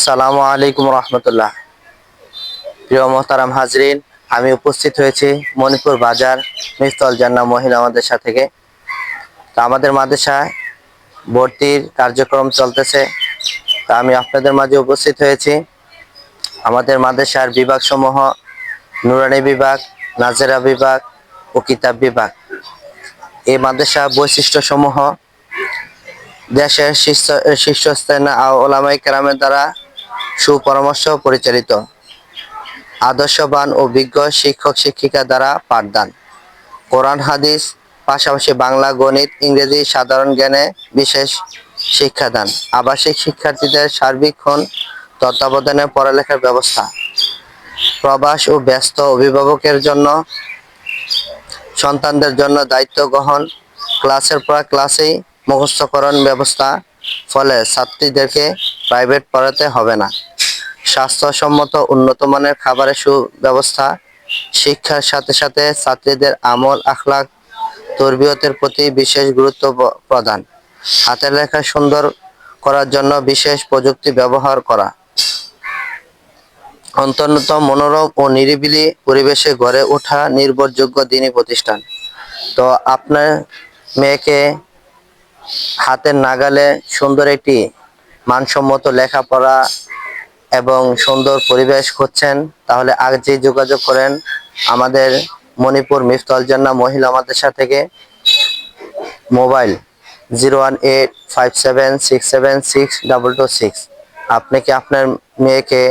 সালামু আলাইকুম রহমতুল্লাহ। প্রিয় মোহতারাম হাজরিন, আমি উপস্থিত হয়েছি মণিপুর বাজার মিফতাহুল জান্নাহ মহিলা মাদ্রাসা থেকে। তা আমাদের মাদ্রাসায় ভর্তির কার্যক্রম চলতেছে। তা আমি আপনাদের মাঝে উপস্থিত হয়েছি। আমাদের মাদ্রাসার বিভাগ সমূহ নুরানি বিভাগ, নাজেরা বিভাগ ও কিতাব বিভাগ। এই মাদ্রাসা বৈশিষ্ট্য সমূহ দেশের শীর্ষস্থানীয় ওলামায়ে কেরামের দ্বারা সুপরামর্শ পরিচালিত, আদর্শবান ও বিজ্ঞ শিক্ষক শিক্ষিকা দ্বারা পাঠদান, কোরআন হাদিস পাশাপাশি বাংলা, গণিত, ইংরেজি, সাধারণ জ্ঞানে বিশেষ শিক্ষাদান, আবাসিক শিক্ষার্থীদের সার্বিক্ষণ তত্ত্বাবধানে পড়ালেখার ব্যবস্থা, প্রবাস ও ব্যস্ত অভিভাবকের জন্য সন্তানদের জন্য দায়িত্ব গ্রহণ, ক্লাসের পর ক্লাসেই মুখস্থকরণ ব্যবস্থা, ফলে ছাত্রীদেরকে প্রাইভেট পড়াতে হবে না, স্বাস্থ্যসম্মত উন্নত মানের খাবারের সুব্যবস্থা, শিক্ষার সাথে সাথে ছাত্রীদের আমল আখলাক তরবিয়তের প্রতি বিশেষ গুরুত্ব প্রদান, হাতের লেখা সুন্দর করার জন্য বিশেষ প্রযুক্তি ব্যবহার করা, অত্যন্ত মনোরম ও নিরিবিলি পরিবেশে গড়ে ওঠা নির্ভরযোগ্য দ্বীনী প্রতিষ্ঠান। তো আপনার মেয়েকে হাতের নাগালে সুন্দর একটি মানসম্মত লেখাপড়া এবং সুন্দর পরিবেশ খুঁজছেন, তাহলে আজই যোগাযোগ করেন আমাদের মণিপুর মিফতাহুল জান্নাহ মহিলা মাদ্রাসা থেকে। মোবাইল 01857676226। আপনি কি আপনার মেয়েকে,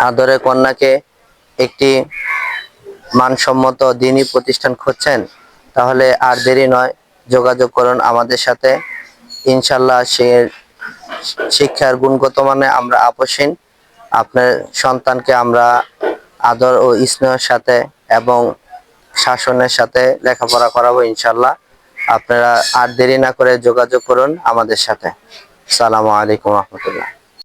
আদরের কন্যাকে একটি মানসম্মত দ্বীনী প্রতিষ্ঠান খুঁজছেন? তাহলে আর দেরি নয়, যোগাযোগ করুন আমাদের সাথে। ইনশাল্লাহ সে শিক্ষার গুণগত মানে আমরা আপোষহীন। আপনার সন্তানকে আমরা আদর ও স্নেহের সাথে এবং শাসনের সাথে লেখাপড়া করাবো ইনশাল্লাহ। আপনারা আর দেরি না করে যোগাযোগ করুন আমাদের সাথে। আসসালামু আলাইকুম রহমতুল্লাহ।